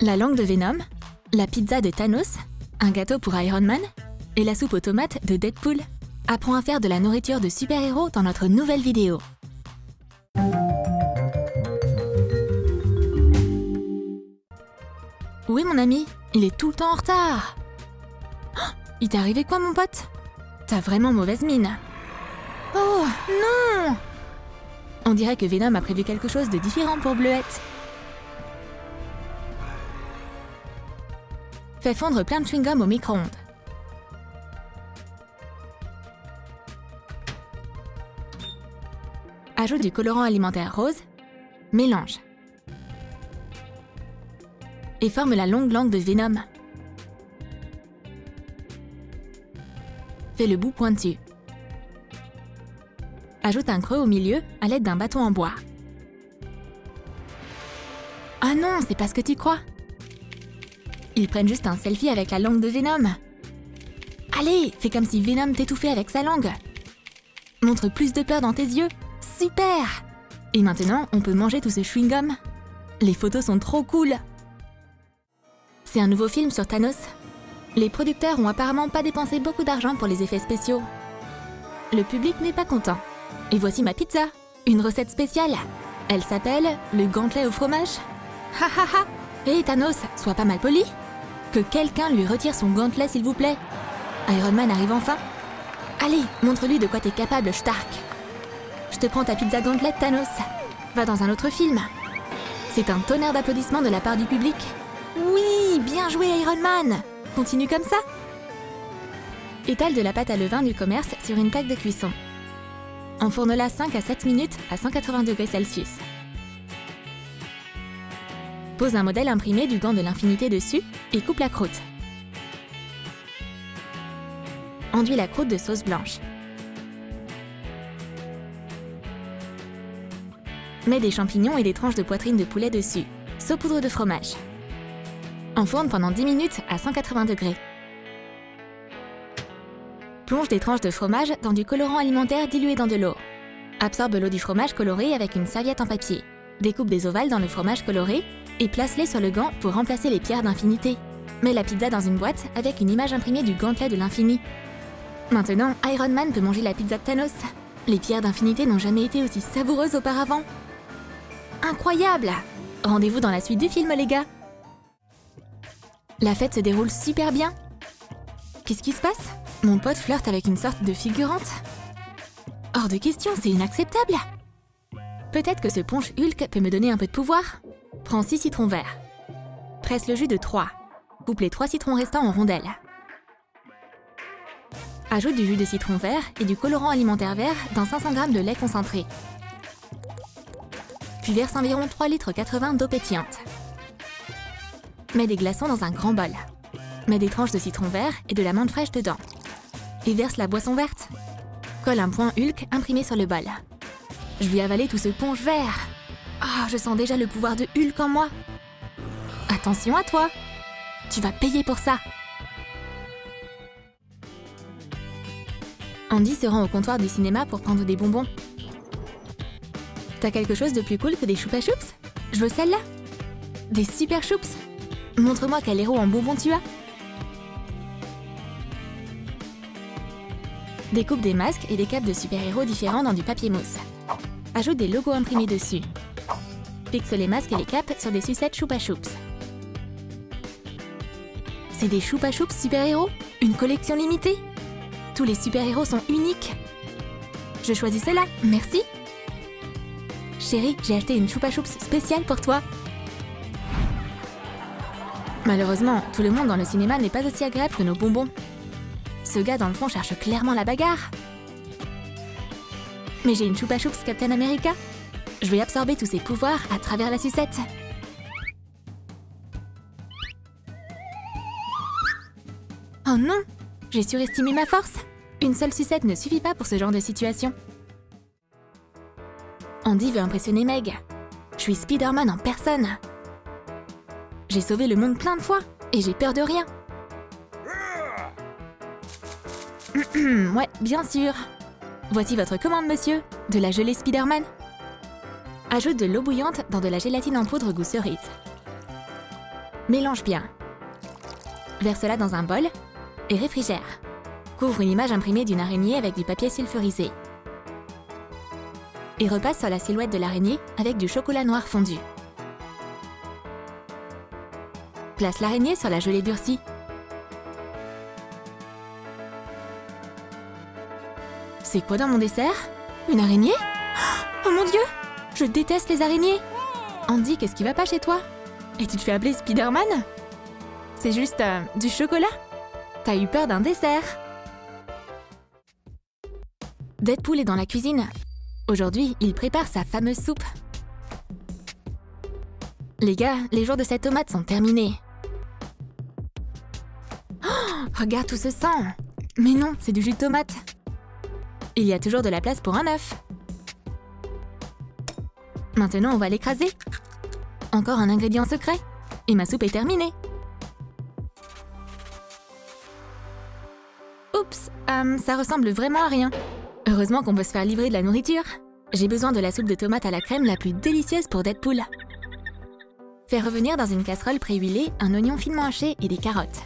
La langue de Venom, la pizza de Thanos, un gâteau pour Iron Man et la soupe aux tomates de Deadpool. Apprends à faire de la nourriture de super-héros dans notre nouvelle vidéo. Où est mon ami? Il est tout le temps en retard. Oh, il t'est arrivé quoi, mon pote? T'as vraiment mauvaise mine. Oh, non! On dirait que Venom a prévu quelque chose de différent pour Bleuette. Fais fondre plein de chewing-gum au micro-ondes. Ajoute du colorant alimentaire rose. Mélange. Et forme la longue langue de Venom. Fais le bout pointu. Ajoute un creux au milieu à l'aide d'un bâton en bois. Ah non, c'est pas ce que tu crois. Ils prennent juste un selfie avec la langue de Venom. Allez, fais comme si Venom t'étouffait avec sa langue. Montre plus de peur dans tes yeux. Super! Et maintenant, on peut manger tout ce chewing-gum. Les photos sont trop cool. C'est un nouveau film sur Thanos. Les producteurs ont apparemment pas dépensé beaucoup d'argent pour les effets spéciaux. Le public n'est pas content. Et voici ma pizza, une recette spéciale. Elle s'appelle le gantelet au fromage. Ha ha ha! Hé Thanos, sois pas mal poli. Que quelqu'un lui retire son gantelet s'il vous plaît. Iron Man arrive enfin. Allez, montre-lui de quoi t'es capable, Stark. Je te prends ta pizza gantelet, Thanos. Va dans un autre film. C'est un tonnerre d'applaudissements de la part du public. Oui, bien joué Iron Man. Continue comme ça. Étale de la pâte à levain du commerce sur une plaque de cuisson. Enfourne-la 5 à 7 minutes à 180 degrés Celsius. Pose un modèle imprimé du gant de l'infinité dessus et coupe la croûte. Enduis la croûte de sauce blanche. Mets des champignons et des tranches de poitrine de poulet dessus. Saupoudre de fromage. Enfourne pendant 10 minutes à 180 degrés. Plonge des tranches de fromage dans du colorant alimentaire dilué dans de l'eau. Absorbe l'eau du fromage coloré avec une serviette en papier. Découpe des ovales dans le fromage coloré et place-les sur le gant pour remplacer les pierres d'infinité. Mets la pizza dans une boîte avec une image imprimée du gantelet de l'infini. Maintenant, Iron Man peut manger la pizza de Thanos. Les pierres d'infinité n'ont jamais été aussi savoureuses auparavant. Incroyable! Rendez-vous dans la suite du film, les gars! La fête se déroule super bien. Qu'est-ce qui se passe? Mon pote flirte avec une sorte de figurante. Hors de question, c'est inacceptable! Peut-être que ce punch Hulk peut me donner un peu de pouvoir. Prends 6 citrons verts. Presse le jus de 3. Coupe les 3 citrons restants en rondelles. Ajoute du jus de citron vert et du colorant alimentaire vert dans 500 g de lait concentré. Puis verse environ 3,80 litres d'eau pétillante. Mets des glaçons dans un grand bol. Mets des tranches de citron vert et de la menthe fraîche dedans. Et verse la boisson verte. Colle un point Hulk imprimé sur le bol. Je vais avaler tout ce punch vert. Ah, je sens déjà le pouvoir de Hulk en moi. Attention à toi. Tu vas payer pour ça. Andy se rend au comptoir du cinéma pour prendre des bonbons. T'as quelque chose de plus cool que des Choupa Choups? Je veux celle-là. Des super choups. Montre-moi quel héros en bonbons tu as. Découpe des masques et des capes de super-héros différents dans du papier mousse. Ajoute des logos imprimés dessus. Fixe les masques et les capes sur des sucettes Choupa Choups. C'est des Choupa Choups super-héros? Une collection limitée? Tous les super-héros sont uniques. Je choisis celle-là, merci. Chérie, j'ai acheté une Choupa Choups spéciale pour toi. Malheureusement, tout le monde dans le cinéma n'est pas aussi agréable que nos bonbons. Ce gars dans le fond cherche clairement la bagarre. Mais j'ai une Choupa Choups Captain America. Je vais absorber tous ses pouvoirs à travers la sucette. Oh non! J'ai surestimé ma force. Une seule sucette ne suffit pas pour ce genre de situation. Andy veut impressionner Meg. Je suis Spider-Man en personne. J'ai sauvé le monde plein de fois et j'ai peur de rien. Ouais, bien sûr. Voici votre commande, monsieur. De la gelée Spider-Man. Ajoute de l'eau bouillante dans de la gélatine en poudre goût cerise. Mélange bien. Verse cela dans un bol et réfrigère. Couvre une image imprimée d'une araignée avec du papier sulfurisé. Et repasse sur la silhouette de l'araignée avec du chocolat noir fondu. Place l'araignée sur la gelée durcie. C'est quoi dans mon dessert? Une araignée? Oh mon Dieu! Je déteste les araignées! Andy, qu'est-ce qui va pas chez toi? Et tu te fais appeler Spider-Man? C'est juste du chocolat? T'as eu peur d'un dessert? Deadpool est dans la cuisine. Aujourd'hui, il prépare sa fameuse soupe. Les gars, les jours de cette tomate sont terminés. Oh, regarde tout ce sang! Mais non, c'est du jus de tomate. Il y a toujours de la place pour un œuf. Maintenant, on va l'écraser. Encore un ingrédient secret. Et ma soupe est terminée. Oups, ça ressemble vraiment à rien. Heureusement qu'on peut se faire livrer de la nourriture. J'ai besoin de la soupe de tomate à la crème la plus délicieuse pour Deadpool. Fais revenir dans une casserole préhuilée un oignon finement haché et des carottes.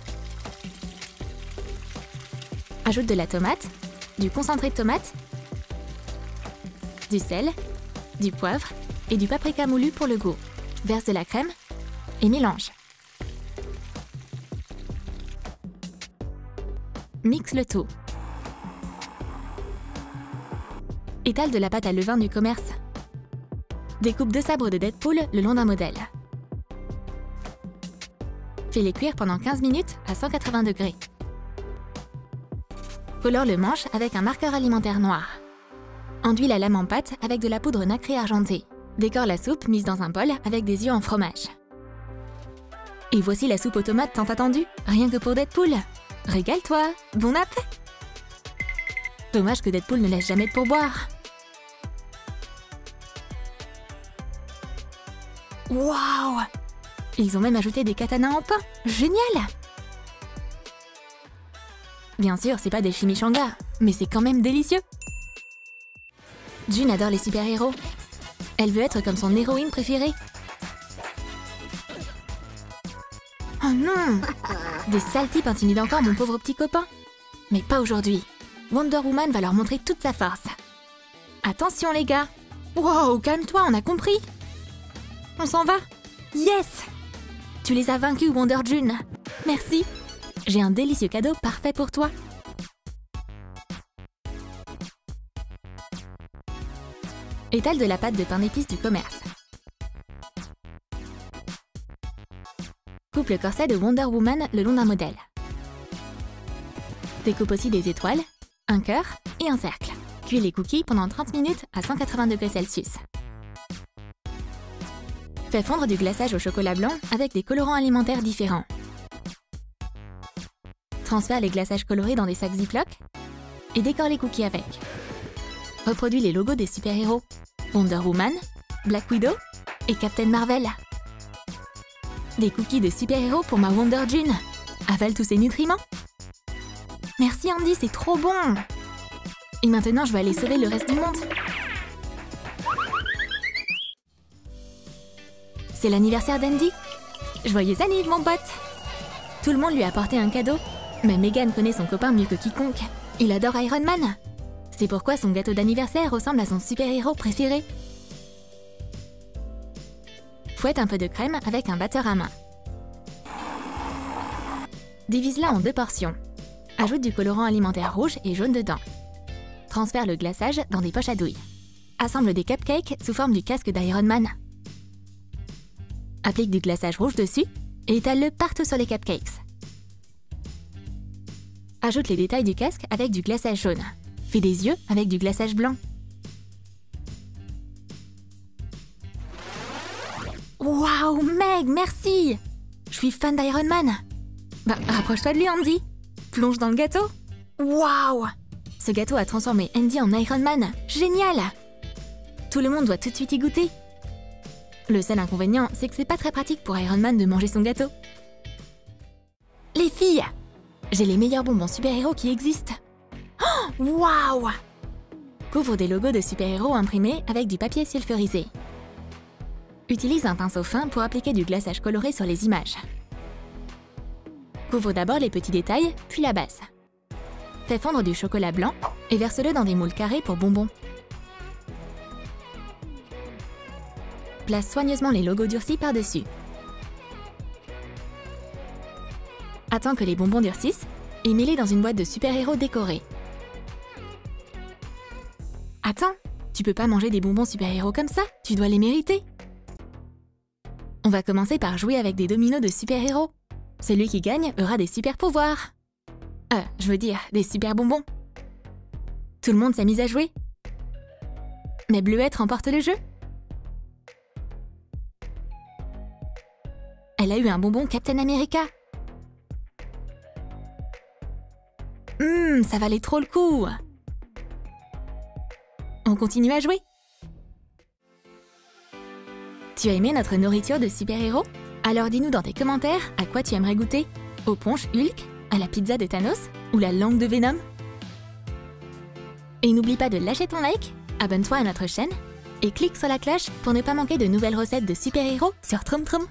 Ajoute de la tomate, du concentré de tomate, du sel, du poivre et du paprika moulu pour le goût. Verse de la crème et mélange. Mixe le tout. Étale de la pâte à levain du commerce. Découpe 2 sabres de Deadpool le long d'un modèle. Fais-les cuire pendant 15 minutes à 180 degrés. Colore le manche avec un marqueur alimentaire noir. Enduis la lame en pâte avec de la poudre nacrée argentée. Décore la soupe mise dans un bol avec des yeux en fromage. Et voici la soupe aux tomates tant attendue, rien que pour Deadpool. Régale-toi, bon appétit! Dommage que Deadpool ne laisse jamais de pourboire. Waouh! Ils ont même ajouté des katanas en pain. Génial! Bien sûr, c'est pas des chimichangas, mais c'est quand même délicieux. June adore les super-héros. Elle veut être comme son héroïne préférée. Oh non! Des sales types intimident encore mon pauvre petit copain. Mais pas aujourd'hui. Wonder Woman va leur montrer toute sa force. Attention les gars! Wow, calme-toi, on a compris! On s'en va? Yes! Tu les as vaincus, Wonder June. Merci. J'ai un délicieux cadeau parfait pour toi. Étale de la pâte de pain d'épices du commerce. Coupe le corset de Wonder Woman le long d'un modèle. Découpe aussi des étoiles, un cœur et un cercle. Cuis les cookies pendant 30 minutes à 180 degrés Celsius. Fais fondre du glaçage au chocolat blanc avec des colorants alimentaires différents. Transfère les glaçages colorés dans des sacs Ziploc et décore les cookies avec. Reproduis les logos des super-héros Wonder Woman, Black Widow et Captain Marvel. Des cookies de super-héros pour ma Wonder June. Avale tous ces nutriments. Merci Andy, c'est trop bon. Et maintenant, je vais aller sauver le reste du monde. C'est l'anniversaire d'Andy. Joyeux anniversaire, mon pote. Tout le monde lui a apporté un cadeau. Mais Megan connaît son copain mieux que quiconque. Il adore Iron Man. C'est pourquoi son gâteau d'anniversaire ressemble à son super-héros préféré. Fouette un peu de crème avec un batteur à main. Divise-la en 2 portions. Ajoute du colorant alimentaire rouge et jaune dedans. Transfère le glaçage dans des poches à douille. Assemble des cupcakes sous forme du casque d'Iron Man. Applique du glaçage rouge dessus et étale-le partout sur les cupcakes. Ajoute les détails du casque avec du glaçage jaune. Fais des yeux avec du glaçage blanc. Waouh, Meg, merci! Je suis fan d'Iron Man. Bah, rapproche-toi de lui, Andy. Plonge dans le gâteau. Waouh! Ce gâteau a transformé Andy en Iron Man. Génial! Tout le monde doit tout de suite y goûter. Le seul inconvénient, c'est que c'est pas très pratique pour Iron Man de manger son gâteau. Les filles! J'ai les meilleurs bonbons super-héros qui existent. Oh, waouh! Couvre des logos de super-héros imprimés avec du papier sulfurisé. Utilise un pinceau fin pour appliquer du glaçage coloré sur les images. Couvre d'abord les petits détails, puis la base. Fais fondre du chocolat blanc et verse-le dans des moules carrés pour bonbons. Place soigneusement les logos durcis par-dessus. Attends que les bonbons durcissent et mets-les dans une boîte de super-héros décorée. Attends, tu peux pas manger des bonbons super-héros comme ça, tu dois les mériter. On va commencer par jouer avec des dominos de super-héros. Celui qui gagne aura des super-pouvoirs. Je veux dire, des super-bonbons. Tout le monde s'est mis à jouer. Mais Bleuette remporte le jeu. Elle a eu un bonbon Captain America. Ça valait trop le coup. On continue à jouer. Tu as aimé notre nourriture de super-héros? Alors dis-nous dans tes commentaires à quoi tu aimerais goûter. Aux ponches Hulk, à la pizza de Thanos ou la langue de Venom? Et n'oublie pas de lâcher ton like, abonne-toi à notre chaîne et clique sur la cloche pour ne pas manquer de nouvelles recettes de super-héros sur Troom Troom.